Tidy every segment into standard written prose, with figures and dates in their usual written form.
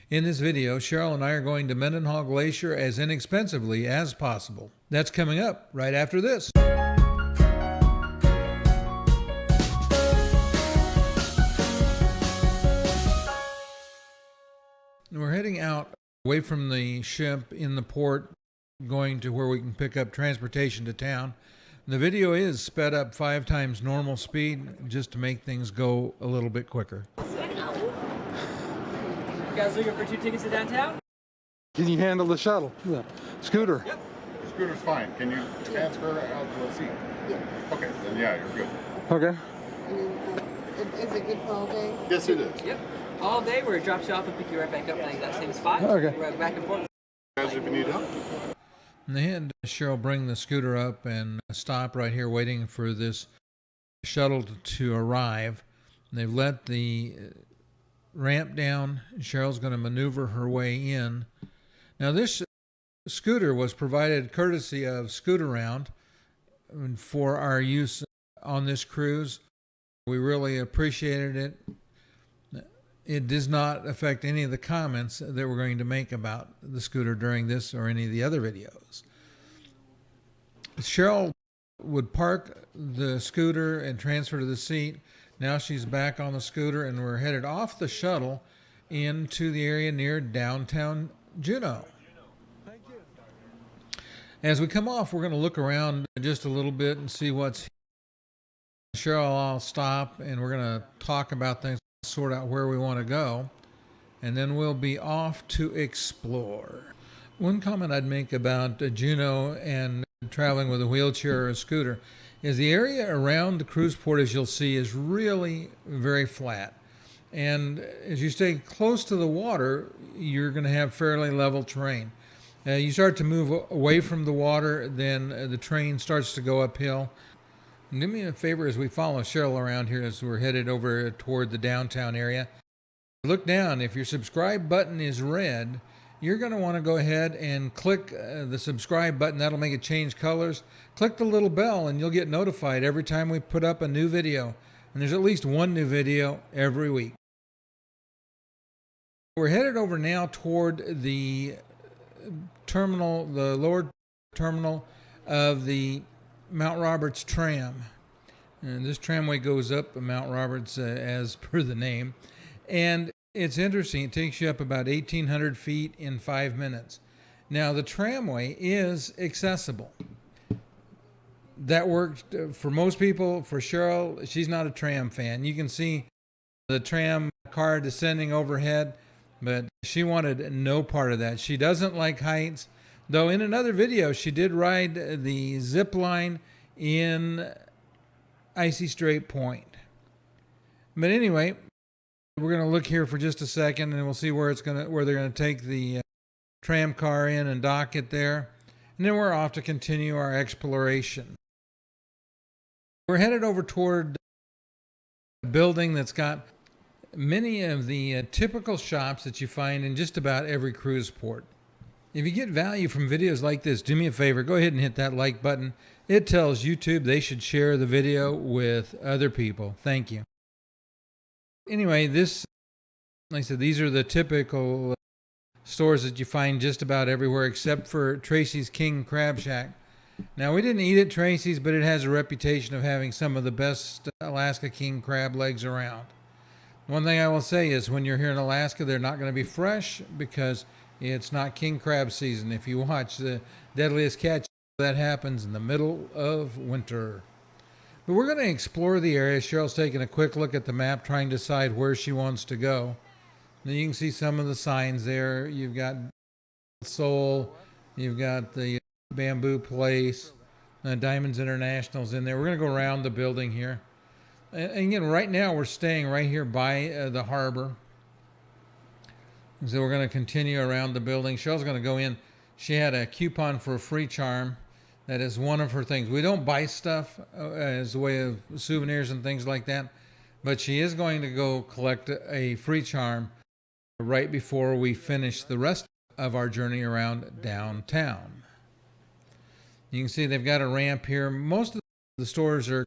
In this video, Cheryl and I are going to Mendenhall Glacier as inexpensively as possible. That's coming up right after this. We're heading out away from the ship in the port, going to where we can pick up transportation to town. The video is sped up 5 times normal speed just to make things go a little bit quicker. You guys looking for 2 tickets to downtown? Can you handle the shuttle? The scooter? Yep. Scooter's fine. Can you transfer out to a seat? Yeah. Okay, then yeah, you're good. Okay. Is it good for all day? Yes, it is. Yep. All day, where it drops you off and pick you right back up at that same spot. Okay. Right back and forth. Guys, if you need help. And they had Cheryl bring the scooter up and stop right here waiting for this shuttle to arrive. And they've let the ramp down. Cheryl's going to maneuver her way in. Now this scooter was provided courtesy of Scootaround for our use on this cruise. We really appreciated it. It does not affect any of the comments that we're going to make about the scooter during this or any of the other videos. Cheryl would park the scooter and transfer to the seat. Now she's back on the scooter and we're headed off the shuttle into the area near downtown Juneau. As we come off, we're going to look around just a little bit and see what's here. Cheryl, I'll stop and we're going to talk about things, sort out where we want to go, and then we'll be off to explore. One comment I'd make about Juneau and traveling with a wheelchair or a scooter is the area around the cruise port, as you'll see, is really very flat. And as you stay close to the water, you're going to have fairly level terrain. You start to move away from the water, then the terrain starts to go uphill. And do me a favor as we follow Cheryl around here as we're headed over toward the downtown area. Look down. If your subscribe button is red, you're going to want to go ahead and click the subscribe button. That'll make it change colors. Click the little bell and you'll get notified every time we put up a new video. And there's at least one new video every week. We're headed over now toward the terminal, the lower terminal of the Mount Roberts tram. And this tramway goes up Mount Roberts as per the name. And it's interesting. It takes you up about 1,800 feet in 5 minutes. Now, the tramway is accessible. That worked for most people. For Cheryl, she's not a tram fan. You can see the tram car descending overhead, but she wanted no part of that. She doesn't like heights. Though in another video, she did ride the zip line in Icy Strait Point. But anyway, we're going to look here for just a second, and we'll see where they're going to take the tram car in and dock it there. And then we're off to continue our exploration. We're headed over toward a building that's got many of the typical shops that you find in just about every cruise port. If you get value from videos like this, do me a favor, go ahead and hit that like button. It tells YouTube they should share the video with other people. Thank you. Anyway, like I said, these are the typical stores that you find just about everywhere except for Tracy's King Crab Shack. Now, we didn't eat at Tracy's, but it has a reputation of having some of the best Alaska king crab legs around. One thing I will say is when you're here in Alaska, they're not going to be fresh because it's not king crab season. If you watch The Deadliest Catch, that happens in the middle of winter. But we're going to explore the area. Cheryl's taking a quick look at the map, trying to decide where she wants to go. Now you can see some of the signs there. You've got Soul, you've got the Bamboo Place, Diamonds International's in there. We're going to go around the building here. And again, right now we're staying right here by the harbor. And so we're going to continue around the building. Cheryl's going to go in. She had a coupon for a free charm. That is one of her things. We don't buy stuff as a way of souvenirs and things like that. But she is going to go collect a free charm right before we finish the rest of our journey around downtown. You can see they've got a ramp here. Most of the stores are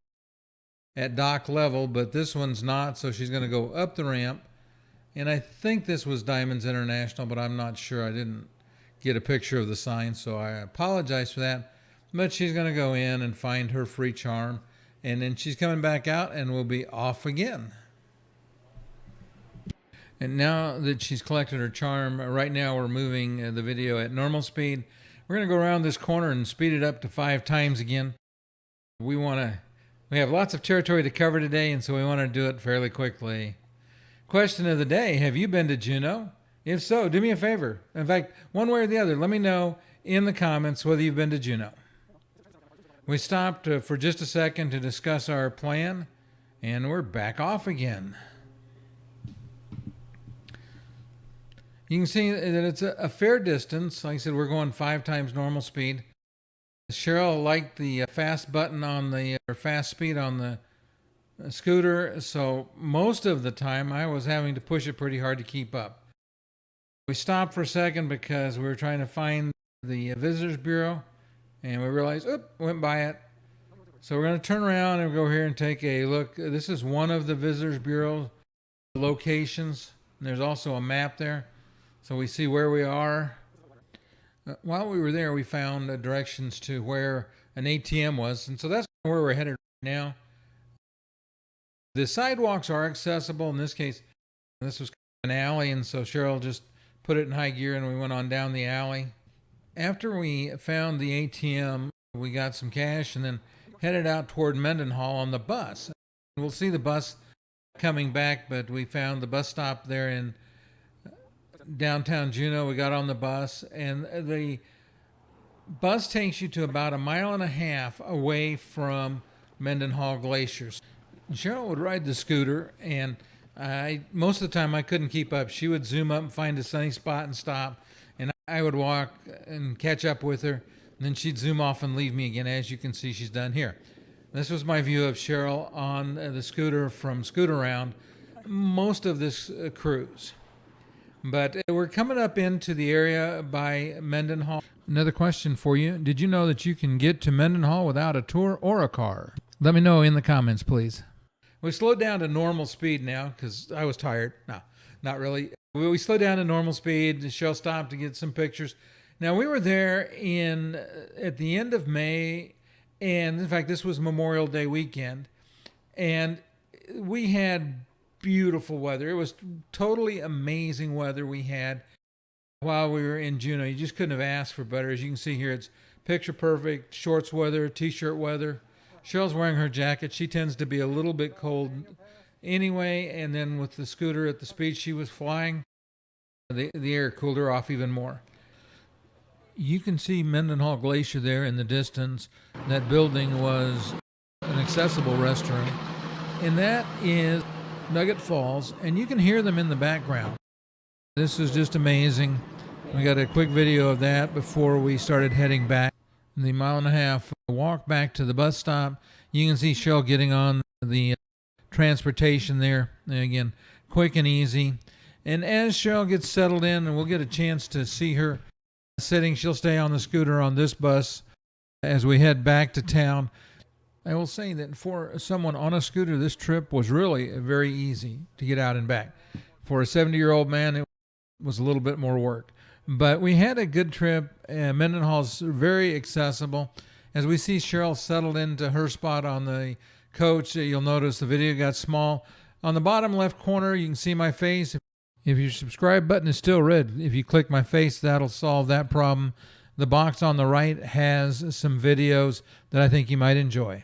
at dock level, but this one's not. So she's going to go up the ramp And I think this was Diamonds International, but I'm not sure. I didn't get a picture of the sign, so I apologize for that. But she's going to go in and find her free charm, and then she's coming back out and we'll be off again. And now that she's collected her charm, right now we're moving the video at normal speed. We're going to go around this corner and speed it up to 5 times again. We have lots of territory to cover today, and so we want to do it fairly quickly. Question of the day: have you been to Juneau? If so, do me a favor. In fact, one way or the other, let me know in the comments whether you've been to Juneau. We stopped for just a second to discuss our plan, and we're back off again. You can see that it's a fair distance. Like I said, we're going 5 times normal speed. Cheryl liked the fast button on or fast speed on the scooter, so most of the time I was having to push it pretty hard to keep up. We stopped for a second because we were trying to find the Visitors Bureau, and we realized, went by it. So we're going to turn around and go here and take a look. This is one of the Visitors Bureau locations. And there's also a map there, so we see where we are. While we were there, we found directions to where an ATM was, and so that's where we're headed right now. The sidewalks are accessible. In this case, this was an alley, and so Cheryl just put it in high gear and we went on down the alley. After we found the ATM, we got some cash and then headed out toward Mendenhall on the bus. We'll see the bus coming back, but we found the bus stop there in downtown Juneau. We got on the bus, and the bus takes you to about 1.5 miles away from Mendenhall Glacier. Cheryl would ride the scooter, and most of the time I couldn't keep up. She would zoom up and find a sunny spot and stop, and I would walk and catch up with her, and then she'd zoom off and leave me again. As you can see, she's done here. This was my view of Cheryl on the scooter from Scootaround most of this cruise. But we're coming up into the area by Mendenhall. Another question for you: did you know that you can get to Mendenhall without a tour or a car? Let me know in the comments, please. We slowed down to normal speed now because I was tired. No, not really. We slowed down to normal speed. Cheryl stopped to get some pictures. Now, we were there at the end of May, and in fact, this was Memorial Day weekend, and we had beautiful weather. It was totally amazing weather we had while we were in Juneau. You just couldn't have asked for better. As you can see here, it's picture perfect, shorts weather, t-shirt weather. Cheryl's wearing her jacket. She tends to be a little bit cold anyway, and then with the scooter at the speed she was flying, the air cooled her off even more. You can see Mendenhall Glacier there in the distance. That building was an accessible restroom, and that is Nugget Falls, and you can hear them in the background. This is just amazing. We got a quick video of that before we started heading back. The 1.5 mile walk back to the bus stop. You can see Cheryl getting on the transportation there. And again, quick and easy. And as Cheryl gets settled in, and we'll get a chance to see her sitting, she'll stay on the scooter on this bus as we head back to town. I will say that for someone on a scooter, this trip was really very easy to get out and back. For a 70-year-old man, it was a little bit more work. But we had a good trip. Mendenhall's very accessible. As we see Cheryl settled into her spot on the coach, you'll notice the video got small. On the bottom left corner, you can see my face. If your subscribe button is still red, if you click my face, that'll solve that problem. The box on the right has some videos that I think you might enjoy.